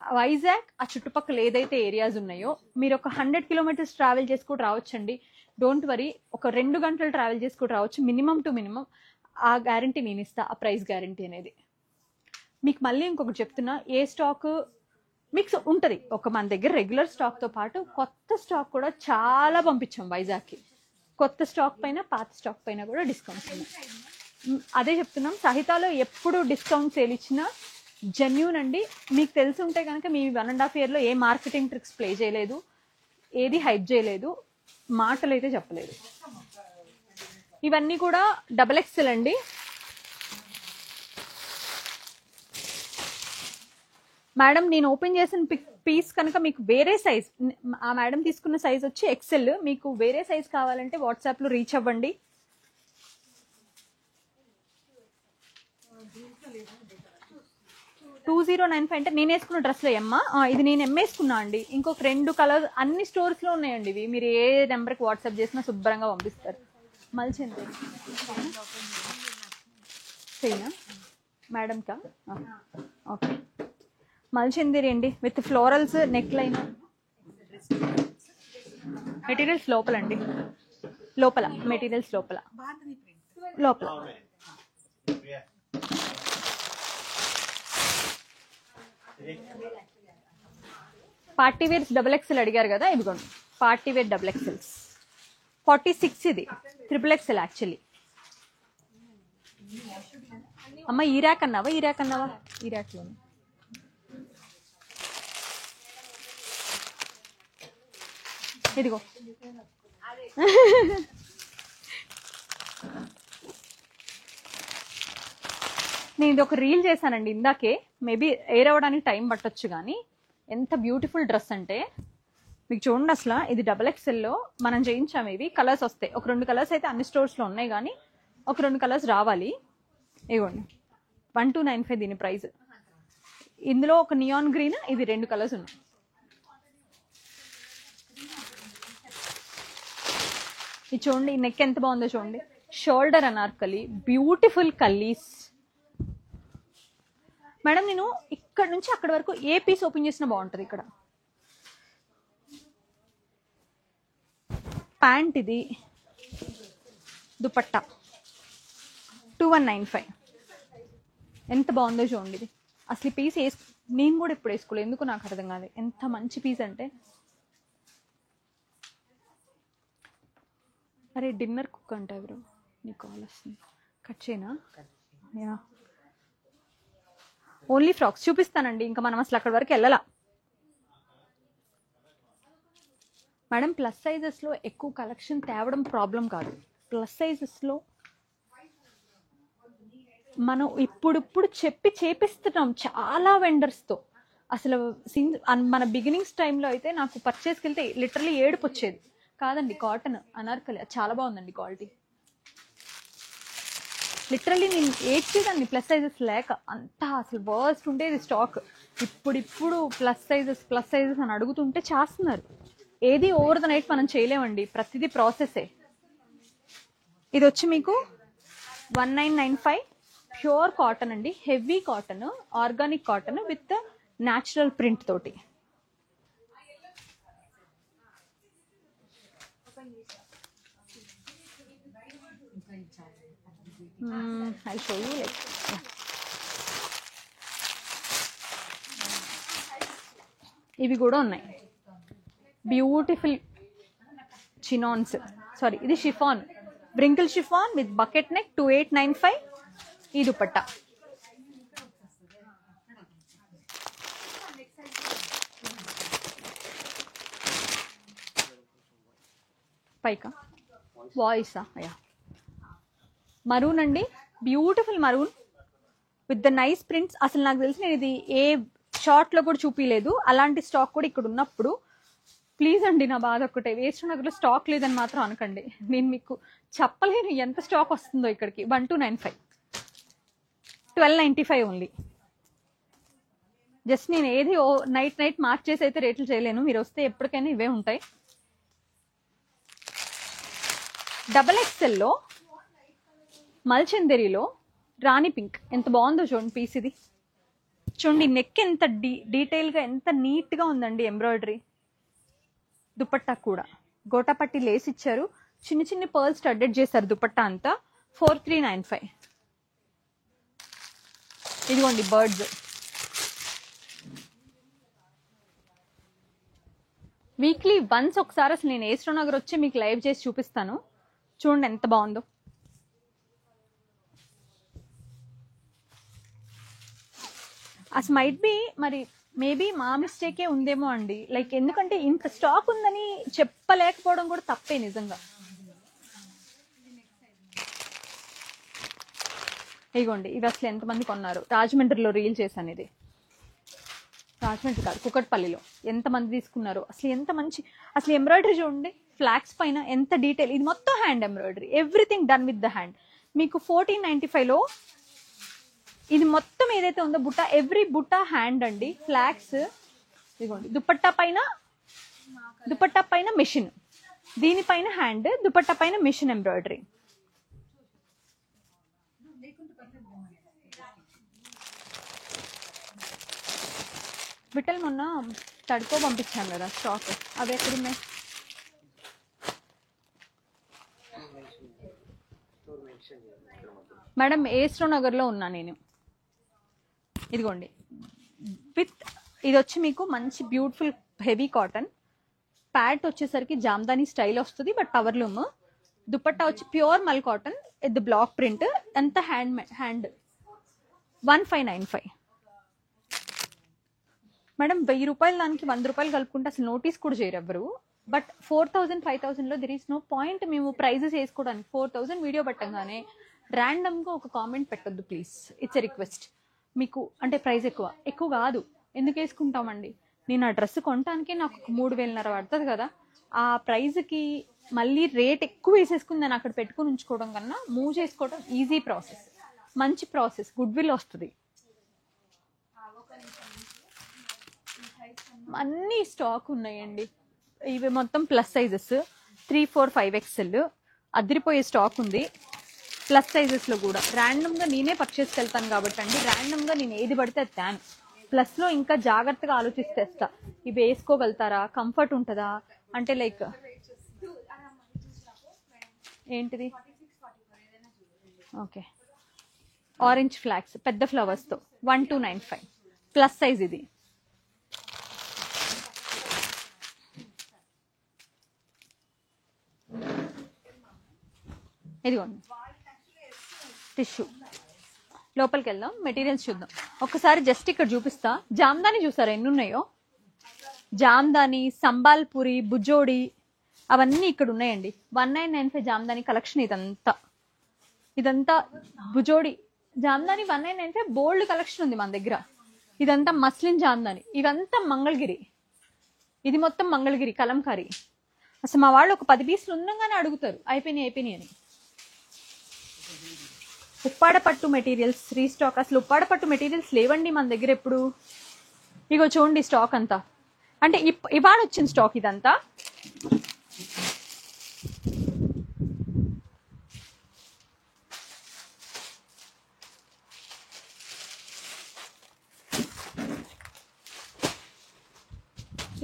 వైజాగ్ ఆ చుట్టుపక్కల ఏదైతే ఏరియాస్ ఉన్నాయో మీరు ఒక 100 kilometers ట్రావెల్ చేసుకుంటూ రావచ్చండి. డోంట్ వరీ, ఒక 2 గంటలు ట్రావెల్ చేసుకుంటూ రావచ్చు మినిమం టు మినిమం. ఆ గ్యారంటీ నేను ఇస్తా, ఆ ప్రైస్ గ్యారంటీ అనేది. మీకు మళ్ళీ ఇంకొకటి చెప్తున్నా, ఏ స్టాక్ మీకు ఉంటుంది, ఒక మన దగ్గర రెగ్యులర్ స్టాక్తో పాటు కొత్త స్టాక్ కూడా చాలా పంపించాం వైజాగ్కి. కొత్త స్టాక్ పైన పాత స్టాక్ పైన కూడా డిస్కౌంట్స్ ఉన్నాయి. అదే చెప్తున్నాం, సహితాలో ఎప్పుడు డిస్కౌంట్ సేల్ ఇచ్చినా జెన్యూన్ అండి. మీకు తెలిసి ఉంటే కనుక మీ 1.5 yearలో ఏ మార్కెటింగ్ ట్రిక్స్ ప్లే చేయలేదు, ఏది హైప్ చేయలేదు, మాటలు అయితే చెప్పలేదు. ఇవన్నీ కూడా XXL అండి. మేడం నేను ఓపెన్ చేసిన పీస్ కనుక మీకు వేరే సైజ్, ఆ మేడం తీసుకున్న సైజ్ వచ్చి XL, మీకు వేరే సైజ్ కావాలంటే వాట్సాప్లో రీచ్ అవ్వండి. $2095 అంటే నేను వేసుకున్న డ్రెస్లో ఎమ్మ, ఇది నేను వేసుకున్నా అండి. ఇంకొక 2 కలర్స్ అన్ని స్టోర్స్లో ఉన్నాయండి ఇవి. మీరు ఏ నెంబర్కి వాట్సాప్ చేసినా శుభ్రంగా పంపిస్తారు. మల్చింది సరేనా మేడంకా? ఓకే, మల్చిందిరి అండి with florals neck line. Materials లోపలండి, లోపల మెటీరియల్స్ లోపల పార్టీ వేర్స్ XXL అడిగారు కదా, ఇదిగోండి పార్టీ వేర్ XXLs 46. ఇది XXL యాక్చువల్లీ. అమ్మ ఈ ర్యాక్ అన్నావా, ఈ ర్యాక్లో ఇదిగో. నేను ఇది ఒక రీల్ చేశానండి ఇందాకే, మేబీ ఎయిర్ అవ్వడానికి టైం పట్టొచ్చు, కానీ ఎంత బ్యూటిఫుల్ డ్రెస్ అంటే మీకు చూడండి. అసలు ఇది XXLలో మనం చేయించాము. ఇవి కలర్స్ వస్తాయి, ఒక 2 కలర్స్ అయితే అన్ని స్టోర్స్లో ఉన్నాయి, కానీ ఒక 2 కలర్స్ రావాలి. ఇవ్వండి 1295 దీని ప్రైస్. ఇందులో ఒక నియాన్ గ్రీన్, ఇది 2 కలర్స్ ఉన్నాయి. ఇది చూడండి, ఈ నెక్ ఎంత బాగుందో చూడండి. Shoulder Anarkali, beautiful Kallis. Madam నేను ఇక్కడ నుంచి అక్కడ వరకు ఏ పీస్ ఓపెన్ చేసినా బాగుంటుంది. ఇక్కడ ప్యాంట్, ఇది దుపట్టా 2195. ఎంత బాగుందో చూడండి. ఇది అసలు పీస్ నేను కూడా ఇప్పుడు వేసుకోలేదు, ఎందుకు నాకు అర్థం కాదు. ఎంత మంచి పీస్ అంటే, అరే డిన్నర్ కుక్ అంటే ఎవరు, నీకు కాల్ వస్తుంది, కట్ చేయనా? యా, ఓన్లీ ఫ్రాక్స్ చూపిస్తానండి, ఇంకా మనం అసలు అక్కడి వరకు వెళ్ళాలా. మేడం ప్లస్ సైజెస్లో ఎక్కువ కలెక్షన్ తేవడం ప్రాబ్లం కాదు. ప్లస్ సైజెస్లో మనం ఇప్పుడు చెప్పి చేపిస్తున్నాం చాలా వెండర్స్తో. అసలు మన బిగినింగ్స్ టైంలో అయితే నాకు పర్చేస్కి వెళ్తే లిటరలీ ఏడుపు వచ్చేది. కాదండి, కాటన్ అనార్కలి చాలా బాగుందండి క్వాలిటీ. లిటరలీ నేను ఏడ్చేదాన్ని ప్లస్ సైజెస్ లేక, అంతా అసలు వర్స్ట్ ఉండేది స్టాక్. ఇప్పుడు ప్లస్ సైజెస్ అని అడుగుతుంటే చేస్తున్నారు. ఏది ఓవర్ ద నైట్ మనం చేయలేమండి, ప్రతిదీ ప్రాసెసే. ఇది వచ్చి మీకు 1995 ప్యూర్ కాటన్ అండి, heavy cotton, organic cotton with natural print తోటి. I'll show you like ఇవి కూడా ఉన్నాయి, బ్యూటిఫుల్ చినాన్స్. సారీ, ఇది షిఫాన్, బ్రింకిల్ షిఫాన్ విత్ బకెట్ నెక్ 2895. ఈ దుపట్టా పైకా వాయిసా అయ్యా, మరూన్ అండి, beautiful maroon with the nice prints. అసలు నాకు తెలిసి నేను ఇది ఏ షార్ట్లో కూడా చూపించలేదు, అలాంటి స్టాక్ కూడా ఇక్కడ ఉన్నప్పుడు. ప్లీజ్ అండి, నా బాధ ఒక్కటే, వేస్ట్ నగర్లో స్టాక్ లేదని మాత్రం అనకండి. నేను మీకు చెప్పలేను ఎంత స్టాక్ వస్తుందో ఇక్కడికి. 1295, 1295 ఓన్లీ. జస్ట్ నేను ఏది నైట్ మార్చేసి అయితే రేట్లు చేయలేను, మీరు వస్తే ఎప్పటికైనా ఇవే ఉంటాయి. XXLలో మల్చందరిలో రాణి పింక్ ఎంత బాగుందో చూడండి పీస్. ఇది చూడండి, నెక్ ఎంత డీటెయిల్గా ఎంత నీట్గా ఉందండి ఎంబ్రాయిడరీ. దుపట్టా కూడా గోటాపట్టి లేస్ ఇచ్చారు, చిన్న చిన్న పర్ల్స్ స్టడ్డెడ్ చేశారు దుపట్టా అంతా. 4395. ఇదిగోండి బర్డ్స్. వీక్లీ వన్స్ ఒకసారి అసలు నేను ఏస్ట్రో నగర్ వచ్చి మీకు లైవ్ చేసి చూపిస్తాను. చూడండి ఎంత బాగుందో. అసలు మైట్ బి మరి మేబీ మా మిస్టేకే ఉందేమో అండి, లైక్ ఎందుకంటే ఇంత స్టాక్ ఉందని చెప్పలేకపోవడం కూడా తప్పే నిజంగా. ఇగోండి, ఇవి అసలు ఎంతమంది కొన్నారు. రాజమండ్రిలో రీల్ చేశాను ఇది, రాజమండ్రి కాదు కుకట్పల్లిలో ఎంతమంది తీసుకున్నారు. అసలు ఎంత మంచి, అసలు ఎంబ్రాయిడరీ చూడండి, ఫ్లాగ్స్ పైన ఎంత డీటెయిల్. ఇది మొత్తం hand embroidery, everything done with the hand. మీకు 1495లో ఇది మొత్తం ఏదైతే ఉందో బుట్ట, ఎవ్రీ బుట్ట హ్యాండ్ అండి. ఫ్లాగ్స్ ఇదిగోండి, దుపట్టా పైన మిషన్, దీనిపైన హ్యాండ్, దుపట్టా పైన మిషన్ ఎంబ్రాయిడరీ. విఠల్ మొన్న తడుకో పంపించాను కదా స్టాక్, అవి ఎక్కడున్నాయి? మేడం ఏస్ట్రో నగర్లో ఉన్నా నేను. ఇదిగోండి విత్, ఇది వచ్చి మీకు మంచి బ్యూటిఫుల్ హెవీ కాటన్. ప్యాట్ వచ్చేసరికి జామ్దాని స్టైల్ వస్తుంది, బట్ పవర్ లూమ్. దుపట్టా వచ్చి ప్యూర్ మల్ కాటన్ విత్ బ్లాక్ ప్రింట్. ఎంత హ్యాండ్ 1595. మేడం 1000 రూపాయలు దానికి 100 రూపాయలు కలుపుకుంటే అసలు నోటీస్ కూడా చేయరు ఎవరు. బట్ 4000, 5000లో దెర్ ఈస్ నో పాయింట్ మేము ప్రైజెస్ వేసుకోవడానికి. 4000 వీడియో పెట్టగానే ర్యాండమ్గా ఒక కామెంట్ పెట్టొద్దు ప్లీజ్, ఇట్స్ ఎ రిక్వెస్ట్. మీకు అంటే ప్రైస్ ఎక్కువ కాదు, ఎందుకు వేసుకుంటామండి? నేను ఆ డ్రెస్ కొనటానికి నాకు 3500 పడుతుంది కదా, ఆ ప్రైజ్కి మళ్ళీ రేట్ ఎక్కువ వేసేసుకుని నేను అక్కడ పెట్టుకుని ఉంచుకోవడం కన్నా మూవ్ చేసుకోవడం ఈజీ ప్రాసెస్, మంచి ప్రాసెస్, గుడ్ విల్ వస్తుంది. అన్ని స్టాక్ ఉన్నాయండి. ఇవి మొత్తం ప్లస్ సైజెస్ 3, 4, 5XL అదిరిపోయే స్టాక్ ఉంది. ప్లస్ సైజెస్లో కూడా ర్యాండమ్గా నేనే పర్చేస్కి వెళ్తాను కాబట్టి అండి, ర్యాండమ్గా నేను ఏది పడితే అది తాను. ప్లస్లో ఇంకా జాగ్రత్తగా ఆలోచిస్తేస్తా, ఇవి వేసుకోగలుగుతారా, కంఫర్ట్ ఉంటుందా అంటే. లైక్ ఏంటిది, ఓకే, ఆరెంజ్ ఫ్లాగ్స్ పెద్ద ఫ్లవర్స్తో 1295 ప్లస్ సైజ్. ఇది ఇదిగోండి టిష్యూ. లోపలికి వెళ్దాం, మెటీరియల్స్ చూద్దాం ఒక్కసారి. జస్ట్ ఇక్కడ చూపిస్తా. జామ్దాని చూసారా ఎన్ని ఉన్నాయో? జామ్దాని, సంబాల్పూరి, బుజోడి, అవన్నీ ఇక్కడ ఉన్నాయండి. 1995 జామ్దాని కలెక్షన్ ఇదంతా భుజోడి జామ్దాని 1995 బోల్డ్ కలెక్షన్ ఉంది మన దగ్గర. ఇదంతా మస్లిన్ జామ్దాని, ఇదంతా మంగళగిరి, ఇది మొత్తం మంగళగిరి కలంకారీ. అసలు మా వాళ్ళు ఒక 10 పీసులు ఉండగానే అడుగుతారు అయిపోయినాయి అని. ఉప్పాడ పట్టు మెటీరియల్స్ రీస్టాక్. అసలు ఉప్పాడ పట్టు మెటీరియల్స్ లేవండి మన దగ్గర ఎప్పుడు. ఇగో చూడండి స్టాక్ అంతా, అంటే ఇవాళ వచ్చిన స్టాక్ ఇదంతా.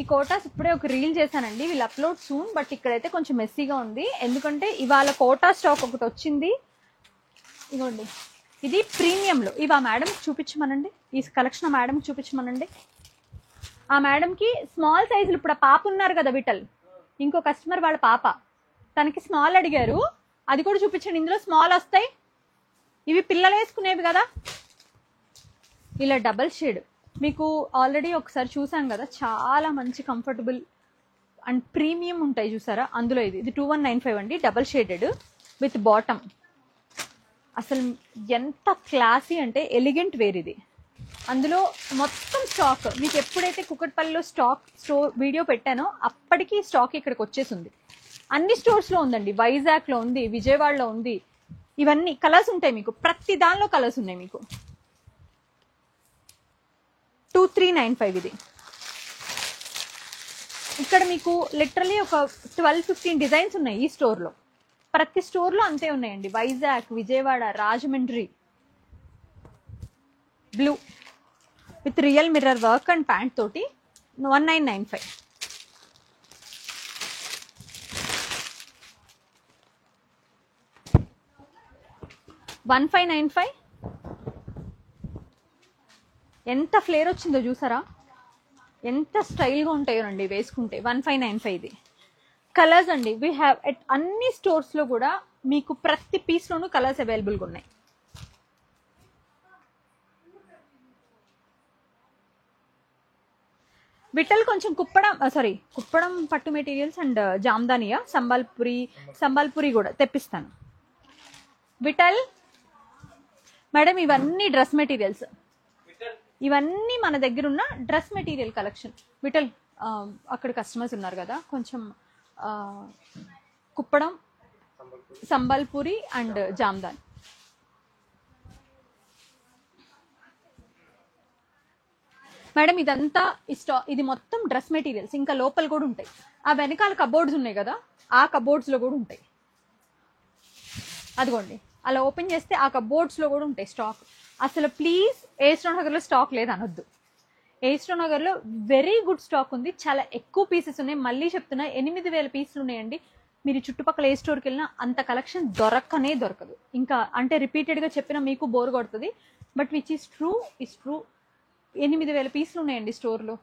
ఈ కోటాస్ ఇప్పుడే ఒక రీల్ చేశానండి, వీళ్ళు అప్లోడ్ సూన్. బట్ ఇక్కడైతే కొంచెం మెస్సీగా ఉంది, ఎందుకంటే ఇవాళ కోటా స్టాక్ ఒకటి వచ్చింది. ఇగోండి ఇది ప్రీమియంలో. ఇవి ఆ మేడంకి చూపించమనండి, ఈ కలెక్షన్ ఆ మేడంకి చూపించమనండి. ఆ మేడంకి స్మాల్ సైజులు, ఇప్పుడు ఆ పాప ఉన్నారు కదా విఠల్, ఇంకో కస్టమర్ వాళ్ళ పాప, తనకి స్మాల్ అడిగారు, అది కూడా చూపించండి. ఇందులో స్మాల్ వస్తాయి, ఇవి పిల్లలు వేసుకునేవి కదా. ఇలా డబల్ షేడ్ మీకు ఆల్రెడీ ఒకసారి చూసాం కదా, చాలా మంచి కంఫర్టబుల్ అండ్ ప్రీమియం ఉంటాయి చూసారా. అందులో ఇది 2195 అండి, డబల్ షేడెడ్ విత్ బాటమ్. అసలు ఎంత క్లాసీ అంటే ఎలిగెంట్ వేర్ ఇది. అందులో మొత్తం స్టాక్ మీకు ఎప్పుడైతే కుకట్పల్లిలో స్టోర్ వీడియో పెట్టానో అప్పటికి స్టాక్ ఇక్కడికి వచ్చేసింది. అన్ని స్టోర్స్లో ఉందండి, వైజాగ్లో ఉంది, విజయవాడలో ఉంది. ఇవన్నీ కలర్స్ ఉంటాయి మీకు, ప్రతి దానిలో కలర్స్ ఉన్నాయి మీకు. 2395 ఇది. ఇక్కడ మీకు లిటరలీ ఒక 12-15 డిజైన్స్ ఉన్నాయి ఈ స్టోర్లో. ప్రతి స్టోర్లో అంతే ఉన్నాయండి. Vizag, Vijayawada, Rajahmundry. Blue with real mirror work and pant తోటి 1995. $1595. ఎంత ఫ్లేర్ వచ్చిందో చూసారా, ఎంత స్టైల్గా ఉంటాయోనండి వేసుకుంటే. 1595 ఇది. కలర్స్ అండి వీ హ్యావ్ ఎట్ అన్ని స్టోర్స్లో కూడా మీకు ప్రతి పీస్లోనూ కలర్స్ అవైలబుల్గా ఉన్నాయి. విఠల్ కొంచెం కుప్పడం పట్టు మెటీరియల్స్ అండ్ జామ్దానియా సంబాల్పురి కూడా తెప్పిస్తాను. విఠల్ మేడం ఇవన్నీ డ్రెస్ మెటీరియల్స్, ఇవన్నీ మన దగ్గర ఉన్న డ్రెస్ మెటీరియల్ కలెక్షన్. విఠల్ అక్కడ కస్టమర్స్ ఉన్నారు కదా, కొంచెం కుప్పడం, సంబల్పూరి అండ్ జామ్దాని. మేడం ఇదంతా ఇది మొత్తం డ్రెస్ మెటీరియల్స్. ఇంకా లోపల కూడా ఉంటాయి, ఆ వెనకాల కబోర్డ్స్ ఉన్నాయి కదా, ఆ కబోర్డ్స్లో కూడా ఉంటాయి. అదిగోండి అలా ఓపెన్ చేస్తే ఆ కబోర్డ్స్లో కూడా ఉంటాయి స్టాక్. అసలు ప్లీజ్ ఏస్ట్రోన్ నగర్లో స్టాక్ లేదనొద్దు. ఏస్ట్రోన్ నగర్లో వెరీ గుడ్ స్టాక్ ఉంది, చాలా ఎక్కువ పీసెస్ ఉన్నాయి. మళ్ళీ చెప్తున్నా 8000 పీసులు ఉన్నాయండి. మీరు చుట్టుపక్కల ఏ స్టోర్కి వెళ్ళినా అంత కలెక్షన్ దొరకదు. ఇంకా అంటే రిపీటెడ్గా చెప్పినా మీకు బోర్ కొడుతుంది, బట్ విచ్ ఈస్ ట్రూ 8000 పీసులు ఉన్నాయండి స్టోర్లో.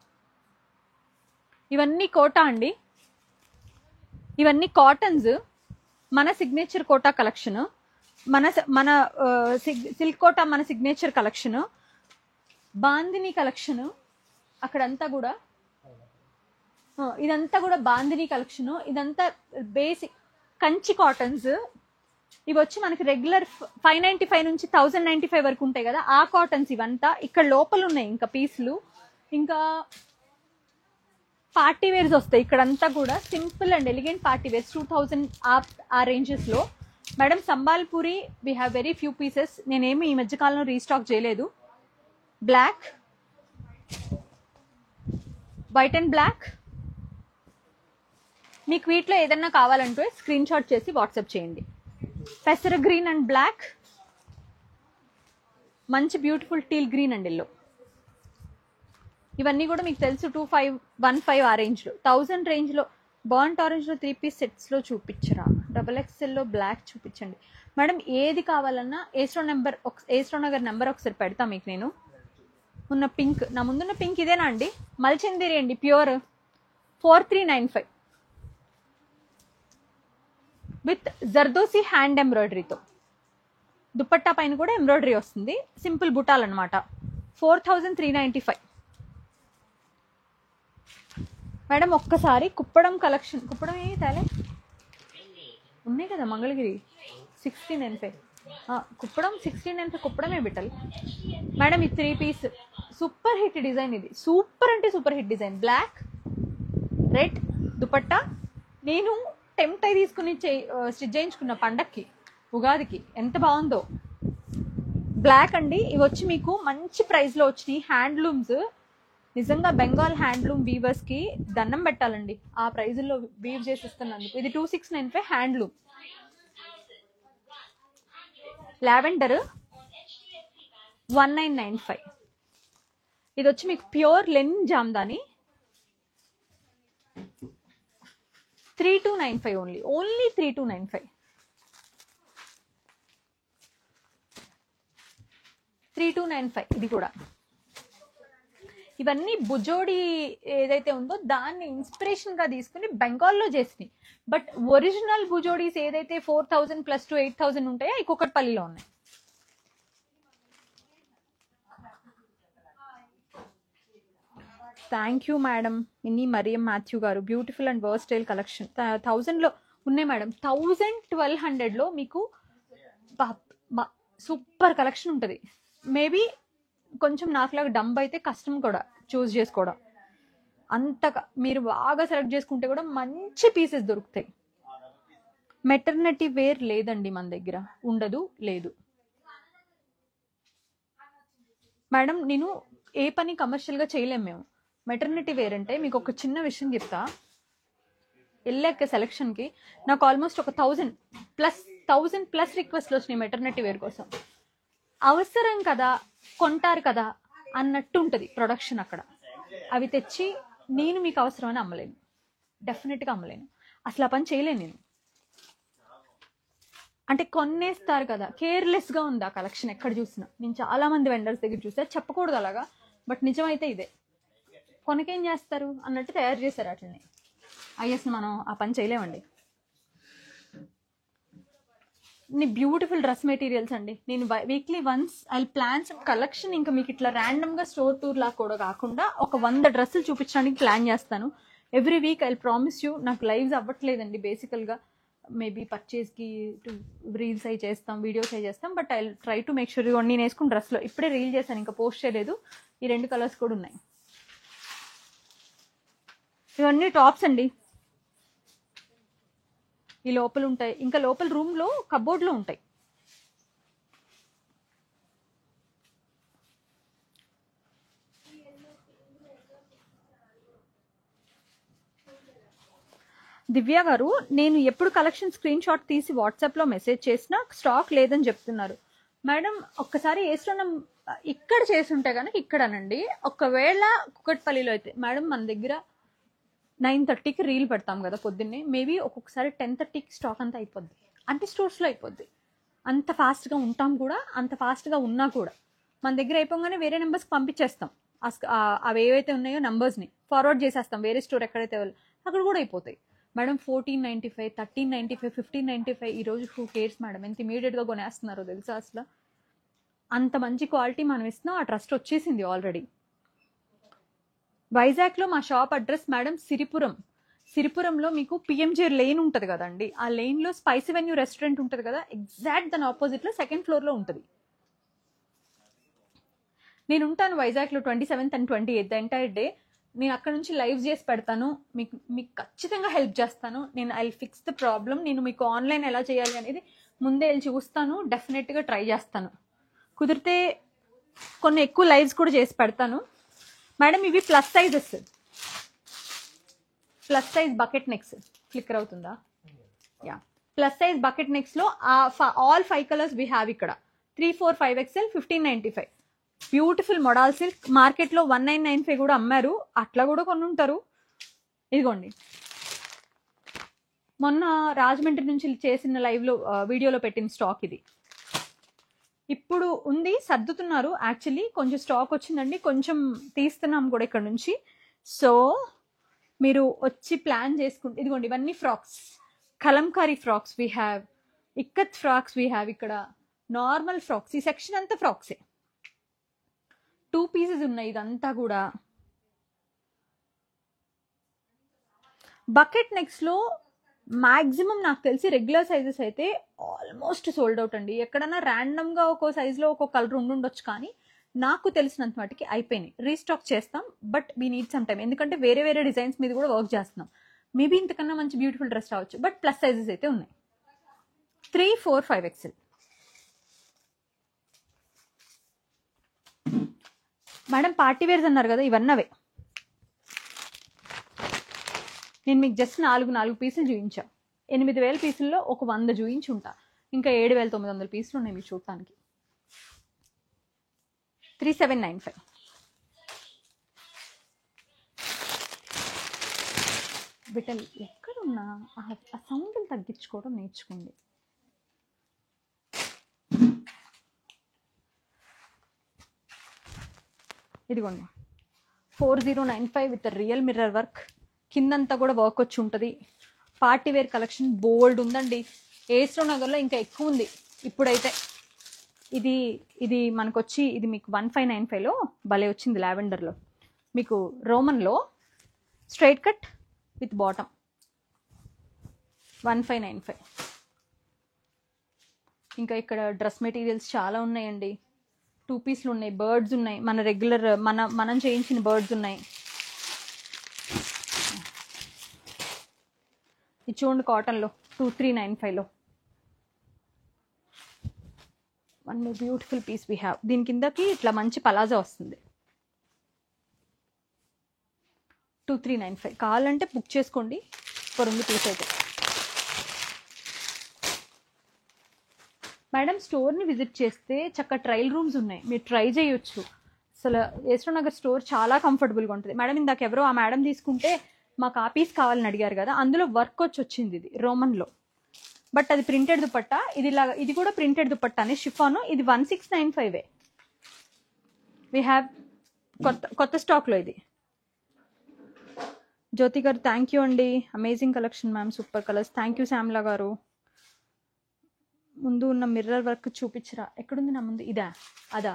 ఇవన్నీ కోటా అండి, ఇవన్నీ కాటన్స్. మన సిగ్నేచర్ కోటా కలెక్షన్, మన సిల్క్ కోటా మన సిగ్నేచర్ కలెక్షన్, బాందిని కలెక్షన్. అక్కడంతా కూడా ఇదంతా కూడా బాందిని కలెక్షన్. ఇదంతా బేసిక్ కంచి కాటన్స్. ఇవి వచ్చి మనకి రెగ్యులర్ 595 నుంచి 1095 వరకు ఉంటాయి కదా, ఆ కాటన్స్ ఇవంతా. ఇక్కడ లోపల ఉన్నాయి ఇంకా పీసులు. ఇంకా పార్టీ వేర్స్ వస్తాయి ఇక్కడంతా కూడా, simple and elegant party wears 2000 ఆ రేంజెస్లో. Madam Sambalpuri we have very few pieces. నేనేమి ఈ మధ్యకాలంలో రీస్టాక్ చేయలేదు. Black, white and black. మీకు వీటిలో ఏదన్నా కావాలంటే స్క్రీన్ షాట్ చేసి వాట్సాప్ చేయండి. పెసర గ్రీన్ అండ్ బ్లాక్, మంచి beautiful teal green and yellow. ఇవన్నీ కూడా మీకు తెలుసు 2515 ఆ రేంజ్లో. 1000 రేంజ్లో బాంట్ ఆరెంజ్లో 3 పీస్ సెట్స్లో చూపించరా, XXLలో బ్లాక్ చూపించండి. మేడం ఏది కావాలన్నా ఏస్ట్రో నగర్ నెంబర్ ఒకసారి పెడతా మీకు. నేను ఉన్న పింక్, నా ముందున్న పింక్ ఇదేనా అండి, మల్చందిరి అండి, ప్యూర్ 4395 విత్ జర్దోసి హ్యాండ్ ఎంబ్రాయిడరీతో. దుపట్టా పైన కూడా ఎంబ్రాయిడరీ వస్తుంది, సింపుల్ బుటాలు అనమాట. 4395. మేడం ఒక్కసారి కుప్పడం కలెక్షన్, కుప్పడం ఏ తేలే ఉన్నాయి కదా మంగళగిరి 1695, కుప్పడం 1695 కుప్పడమే బిట్టలు మేడం. ఇది 3 పీస్ సూపర్ హిట్ డిజైన్, ఇది సూపర్ అంటే super hit design. Black red dupatta. నేను టెంప్ట్ అయి తీసుకుని స్టిచ్ చేయించుకున్న పండక్కి ఉగాదికి, ఎంత బాగుందో. బ్లాక్ అండి. ఇవి వచ్చి మీకు మంచి ప్రైస్లో వచ్చినాయి. హ్యాండ్లూమ్స్, నిజంగా బెంగాల్ హ్యాండ్లూమ్ వీవర్స్కి దండం పెట్టాలండి ఆ ప్రైజుల్లో వీవ్ చేసి ఇస్తున్నందుకు. ఇది 2695 హ్యాండ్లూమ్. లావెండర్ 1995. ఇది వచ్చి మీకు ప్యూర్ లెన్ జామ్దాని 3295 ఓన్లీ 3295. 3295 ఇది కూడా. ఇవన్నీ బుజోడి ఏదైతే ఉందో దాన్ని ఇన్స్పిరేషన్ గా తీసుకుని బెంగాల్లో చేసినాయి. బట్ ఒరిజినల్ బుజోడీస్ ఏదైతే 4000 ప్లస్ టు 8000 ఉంటాయో ఈ కుకట్పల్లిలో ఉన్నాయి. Thank you madam Mini Mariam Mathew garu. Beautiful and versatile collection 1000లో ఉన్నాయి మేడం. 1200లో మీకు సూపర్ కలెక్షన్ ఉంటుంది. మేబీ కొంచెం నాకులాగా డంబ్ అయితే కష్టం కూడా చూస్ చేసుకోవడం. అంతగా మీరు బాగా సెలెక్ట్ చేసుకుంటే కూడా మంచి పీసెస్ దొరుకుతాయి. మెటర్నిటీ వేర్ లేదండి మన దగ్గర, ఉండదు, లేదు మేడం. నేను ఏ పని కమర్షియల్గా చేయలేము మేము. మెటర్నిటీ వేర్ అంటే మీకు ఒక చిన్న విషయం చెప్తా. వెళ్ళాక సెలక్షన్కి నాకు ఆల్మోస్ట్ ఒక 1000 ప్లస్ రిక్వెస్ట్లు వచ్చినాయి మెటర్నిటీ వేర్ కోసం. అవసరం కదా, కొంటారు కదా అన్నట్టు ఉంటుంది ప్రొడక్షన్ అక్కడ. అవి తెచ్చి నేను మీకు అవసరమని అమ్మలేను, డెఫినెట్గా అమ్మలేను. అసలు ఆ పని చేయలేను నేను. అంటే కొన్నేస్తారు కదా, కేర్లెస్గా ఉంది ఆ కలెక్షన్. ఎక్కడ చూసినా నేను చాలా మంది వెండర్స్ దగ్గర చూసా, చెప్పకూడదు అలాగా, బట్ నిజమైతే ఇదే. కొనకేం చేస్తారు అన్నట్టు తయారు చేశారు అట్లనే. అయ్యేసి మనం ఆ పని చేయలేమండి. బ్యూటిఫుల్ డ్రెస్ మెటీరియల్స్ అండి. నేను weekly once I plan some collection. ఇంకా మీకు ఇట్లా ర్యాండమ్గా స్టోర్ టూర్ లా కూడా కాకుండా ఒక 100 డ్రెస్సులు చూపించడానికి ప్లాన్ చేస్తాను every week. I promise you. నాకు లైవ్స్ అవ్వట్లేదండి బేసికల్గా. మేబీ పర్చేస్కి రీల్స్ అయి చేస్తాం, వీడియోస్ అయి చేస్తాం, but I try to make sure. నేను వేసుకున్న డ్రెస్లో ఇప్పుడే రీల్ చేశాను, ఇంకా పోస్ట్ చేయలేదు. ఈ 2 కలర్స్ కూడా ఉన్నాయి. ఇవన్నీ టాప్స్ అండి. ఈ లోపల ఉంటాయి, ఇంకా లోపల రూమ్లో కబోర్డ్లో ఉంటాయి. దివ్య గారు, నేను ఎప్పుడు కలెక్షన్ స్క్రీన్ షాట్ తీసి వాట్సాప్లో మెసేజ్ చేసినా స్టాక్ లేదని చెప్తున్నారు. మేడం ఒక్కసారి ఏస్ట్రోనం ఇక్కడ చేసి ఉంటే కనుక ఇక్కడనండి. ఒకవేళ కుకట్పల్లిలో అయితే మేడం మన దగ్గర 9:30కి రీల్ పెడతాం కదా పొద్దున్నే, మేబీ ఒక్కొక్కసారి 10:30కి స్టాక్ అంతా అయిపోద్ది. అంటే స్టోర్స్లో అయిపోద్ది. అంత ఫాస్ట్గా ఉంటాం కూడా, అంత ఫాస్ట్గా ఉన్నా కూడా మన దగ్గర అయిపోగానే వేరే నెంబర్స్కి పంపించేస్తాం. అవి ఏవైతే ఉన్నాయో నెంబర్స్ని ఫార్వర్డ్ చేసేస్తాం వేరే స్టోర్ ఎక్కడైతే అక్కడ కూడా అయిపోతాయి. మేడం 1495, 1395, 1595 ఈరోజు 2 కేర్స్ మేడం. ఎంత ఇమీడియట్గా కొనేస్తున్నారో తెలుసా అసలు. అంత మంచి క్వాలిటీ మనం ఇస్తున్నాం. ఆ ట్రస్ట్ వచ్చేసింది ఆల్రెడీ. వైజాగ్లో మా షాప్ అడ్రస్ మేడం సిరిపురంలో మీకు పిఎంజే లేన్ ఉంటుంది కదండి. ఆ లేన్లో స్పైసీ వెన్యూ రెస్టారెంట్ ఉంటుంది కదా, ఎగ్జాక్ట్ దాని ఆపోజిట్లో 2nd ఫ్లోర్లో ఉంటుంది. నేను ఉంటాను వైజాగ్లో 27th and 28th the entire day. నేను అక్కడ నుంచి లైవ్ చేసి పెడతాను. మీకు ఖచ్చితంగా హెల్ప్ చేస్తాను. నేను ఐ ఫిక్స్ ద ప్రాబ్లం. నేను మీకు ఆన్లైన్ ఎలా చేయాలి అనేది ముందే వెళ్ళి చూస్తాను. డెఫినెట్గా ట్రై చేస్తాను. కుదిరితే కొన్ని ఎక్కువ లైవ్స్ కూడా చేసి పెడతాను. మేడం ఇవి plus sizes, plus size bucket necks. క్లిక్కర్ అవుతుందా? యా, ప్లస్ సైజ్ బకెట్ నెక్స్లో ఆల్ 5 కలర్స్ వీ హ్యావ్ ఇక్కడ. 3, 4, 5XL 1595. Beautiful modal silk. మార్కెట్లో 1995 కూడా అమ్మారు, అట్లా కూడా కొన్ని ఉంటారు. ఇదిగోండి, మొన్న రాజమండ్రి నుంచి చేసిన లైవ్లో వీడియోలో పెట్టిన స్టాక్ ఇది. ఇప్పుడు ఉంది, సర్దుతున్నారు. యాక్చువల్లీ కొంచెం స్టాక్ వచ్చిందండి, కొంచెం తీస్తున్నాం కూడా ఇక్కడ నుంచి. సో మీరు వచ్చి ప్లాన్ చేసుకుంటే ఇదిగోండి, ఇవన్నీ frocks, Kalamkari frocks we have, ikat frocks we have. ఇక్కడ నార్మల్ ఫ్రాక్స్, ఈ సెక్షన్ అంతా ఫ్రాక్సే. 2 పీసెస్ ఉన్నాయి ఇదంతా కూడా. బకెట్ నెక్స్లో మ్యాక్సిమం నాకు తెలిసి రెగ్యులర్ సైజెస్ అయితే ఆల్మోస్ట్ సోల్డ్ అవుట్ అండి. ఎక్కడన్నా ర్యాండమ్గా ఒక్కో సైజులో ఒక్కో కలర్ ఉండుండొచ్చు, కానీ నాకు తెలిసినంత వాటికి అయిపోయినాయి. రీస్టాక్ చేస్తాం, but we need some time, ఎందుకంటే వేరే వేరే డిజైన్స్ మీద కూడా వర్క్ చేస్తున్నాం. మేబీ ఇంతకన్నా మంచి బ్యూటిఫుల్ డ్రెస్ రావచ్చు, బట్ ప్లస్ సైజెస్ అయితే ఉన్నాయి. 3, 4, 5XL. మేడం పార్టీ వేర్స్ అన్నారు కదా, ఇవన్నవే. నేను మీకు జస్ట్ 4 పీసులు చూపించా. 8,000 పీసుల్లో ఒక 100 చూపించి ఉంటా. ఇంకా 7,900 పీసులు ఉన్నాయి మీకు చూడటానికి. 3795. బిటల్ ఎక్కడున్నా ఆ సౌండ్ని తగ్గించుకోవడం నేర్చుకోండి. ఇదిగోండి 4095 విత్ రియల్ మిర్రర్ వర్క్. కిందంతా కూడా వర్క్ వచ్చి ఉంటుంది. పార్టీ వేర్ కలెక్షన్ బోల్డ్ ఉందండి. ఏస్రో నగర్లో ఇంకా ఎక్కువ ఉంది ఇప్పుడైతే. ఇది మనకు వచ్చి ఇది మీకు 1595లో భలే వచ్చింది. లావెండర్లో మీకు రోమన్లో స్ట్రైట్ కట్ విత్ బాటమ్ 1595. ఇంకా ఇక్కడ డ్రెస్ మెటీరియల్స్ చాలా ఉన్నాయండి. 2 పీస్లు ఉన్నాయి, బర్డ్స్ ఉన్నాయి, మన రెగ్యులర్ మనం చేయించిన బర్డ్స్ ఉన్నాయి. ఇది చూడండి కాటన్లో 2395లో. One more beautiful piece we have. దీని కిందకి ఇట్లా మంచి పలాజా వస్తుంది. 2395 కావాలంటే బుక్ చేసుకోండి. ఒక 2 పీస్ అయితే. మేడం స్టోర్ని విజిట్ చేస్తే చక్కగా ట్రయల్ రూమ్స్ ఉన్నాయి, మీరు ట్రై చేయొచ్చు. అసలు ఏస్రో నగర్ స్టోర్ చాలా కంఫర్టబుల్గా ఉంటుంది. మేడం ఇందాక ఎవరో ఆ మేడం తీసుకుంటే మాకు ఆ పీస్ కావాలని అడిగారు కదా, అందులో వర్క్ వచ్చింది. ఇది రోమన్లో, బట్ అది ప్రింటెడ్ దుపట్టా. ఇది కూడా ప్రింటెడ్ దుపట్టానే, షిఫాను. ఇది 1695. వీ హ్యావ్ కొత్త స్టాక్లో ఇది. జ్యోతి గారు థ్యాంక్ యూ అండి. Amazing collection ma'am, super colours. Thank you Shyamla గారు. ముందు ఉన్న మిర్రర్ వర్క్ చూపించరా, ఎక్కడుంది నా ముందు? ఇదా అదా?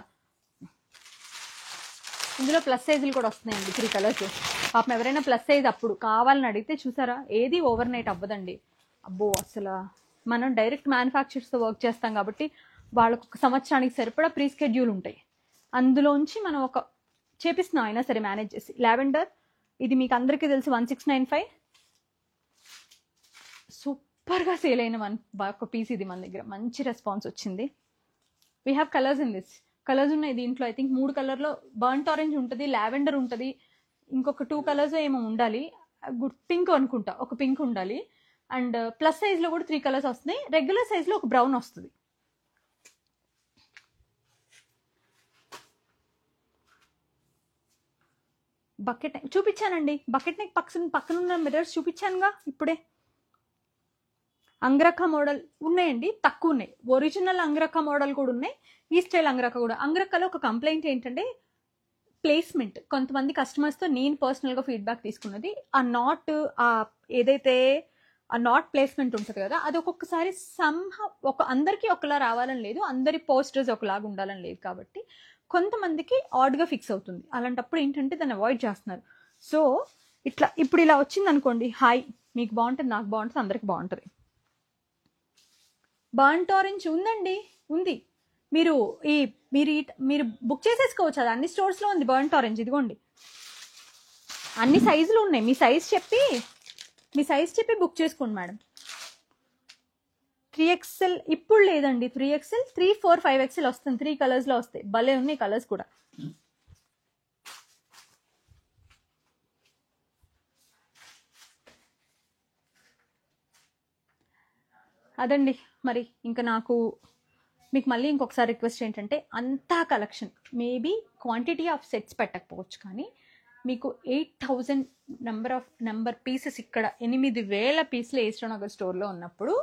ఇందులో ప్లస్ సైజులు కూడా వస్తున్నాయండి, 3 కలర్స్. పాపం ఎవరైనా ప్లస్ సైజ్ అప్పుడు కావాలని అడిగితే చూసారా, ఏది ఓవర్ నైట్ అవ్వదండి. అబ్బో అసలు మనం డైరెక్ట్ మ్యానుఫ్యాక్చర్స్తో వర్క్ చేస్తాం కాబట్టి వాళ్ళకు ఒక సంవత్సరానికి సరిపడా ప్రీ స్కెడ్యూల్ ఉంటాయి. అందులోంచి మనం ఒక చేపిస్తున్నాం అయినా సరే మేనేజ్ చేసి. లావెండర్ ఇది మీకు అందరికీ తెలుసు 1695. సూపర్గా సేల్ అయిన ఒక పీస్ ఇది. మన దగ్గర మంచి రెస్పాన్స్ వచ్చింది. We have colours in this. Colours ఉన్నాయి దీంట్లో. ఐ థింక్ 3 కలర్లో బర్న్ట్ ఆరెంజ్ ఉంటుంది, లావెండర్ ఉంటుంది, ఇంకొక 2 కలర్స్ ఏమో ఉండాలి, పింక్ అనుకుంటా, ఒక పింక్ ఉండాలి. అండ్ ప్లస్ సైజ్లో కూడా 3 కలర్స్ వస్తున్నాయి. రెగ్యులర్ సైజ్లో ఒక బ్రౌన్ వస్తుంది. బకెట్ నెక్ చూపించానండి. బకెట్ నెక్ పక్కనున్న మిర్రర్స్ చూపించానుగా ఇప్పుడే. అంగ్రఖ మోడల్ ఉన్నాయండి, తక్కువ ఉన్నాయి. ఒరిజినల్ అంగ్రఖ మోడల్ కూడా ఉన్నాయి, ఈ స్టైల్ అంగ్రఖ కూడా. అంగ్రఖలో ఒక కంప్లైంట్ ఏంటంటే ప్లేస్మెంట్. కొంతమంది కస్టమర్స్తో నేను పర్సనల్గా ఫీడ్బ్యాక్ తీసుకున్నది, ఆ నాట్ ఏదైతే ఆ నాట్ ప్లేస్మెంట్ ఉంటుంది కదా, అది ఒక్కొక్కసారి అందరికీ ఒకలా రావాలని లేదు, అందరి పోస్టర్స్ ఒకలాగా ఉండాలని లేదు, కాబట్టి కొంతమందికి ఆడ్గా ఫిక్స్ అవుతుంది. అలాంటప్పుడు ఏంటంటే దాన్ని అవాయిడ్ చేస్తున్నారు. సో ఇప్పుడు ఇలా వచ్చింది అనుకోండి, హాయ్ మీకు బాగుంటుంది, నాకు బాగుంటుంది, అందరికి బాగుంటుంది. బర్న్ట్ ఆరెంజ్ ఉందండి, ఉంది. మీరు బుక్ చేసేసుకోవచ్చు, అది అన్ని స్టోర్స్లో ఉంది. బర్న్ట్ ఆరెంజ్ ఇదిగోండి, అన్ని సైజులు ఉన్నాయి. మీ సైజ్ చెప్పి బుక్ చేసుకోండి మేడం. 3XL ఇప్పుడు లేదండి, 3XL 3, 4, 5XL వస్తుంది. 3 కలర్స్లో వస్తాయి, భలే ఉన్నాయి కలర్స్ కూడా. అదండి మరి. ఇంకా మీకు మళ్ళీ ఇంకొకసారి రిక్వెస్ట్ ఏంటంటే, అంతా collection maybe quantity of sets పెట్టకపోవచ్చు, కానీ మీకు 8,000 నెంబర్ పీసెస్ ఇక్కడ 8,000 పీసులు ఏస్రో నగర్ స్టోర్లో ఉన్నప్పుడు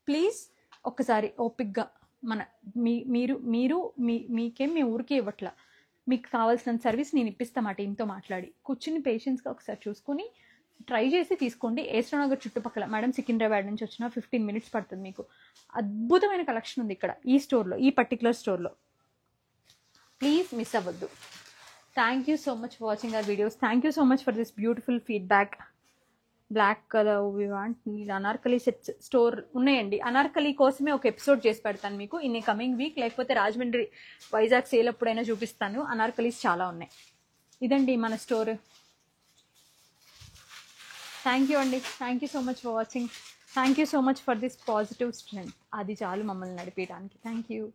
ప్లీజ్ ఒక్కసారి ఓపిక్గా మీకేం మీ ఊరికి ఇవ్వట్లా, మీకు కావాల్సిన సర్వీస్ నేను ఇప్పిస్తా మా టీంతో మాట్లాడి. కూర్చుని పేషెన్స్గా ఒకసారి చూసుకుని ట్రై చేసి తీసుకోండి. ఏస్రో నగర్ చుట్టుపక్కల మేడం సికింద్రాబాద్ నుంచి వచ్చిన 15 minutes పడుతుంది. మీకు అద్భుతమైన కలెక్షన్ ఉంది ఇక్కడ ఈ స్టోర్లో, ఈ పర్టికులర్ స్టోర్లో. ప్లీజ్ మిస్ అవ్వద్దు. Thank you so much for watching our videos. Thank you so much for this beautiful feedback. Black colour we want need anarkali sets store ఉన్నాయండి. అనార్కలి కోసమే ఒక ఎపిసోడ్ చేసి పెడతాను మీకు ఇన్ కమింగ్ వీక్, లేకపోతే రాజమండ్రి వైజాగ్ సేల్ అప్పుడైనా చూపిస్తాను. అనార్కలీస్ చాలా ఉన్నాయి. ఇదండి మన స్టోర్. థ్యాంక్ యూ అండి, thank you so much for watching. Thank you so much for this positive strength. అది చాలు మమ్మల్ని నడిపించడానికి. Thank you.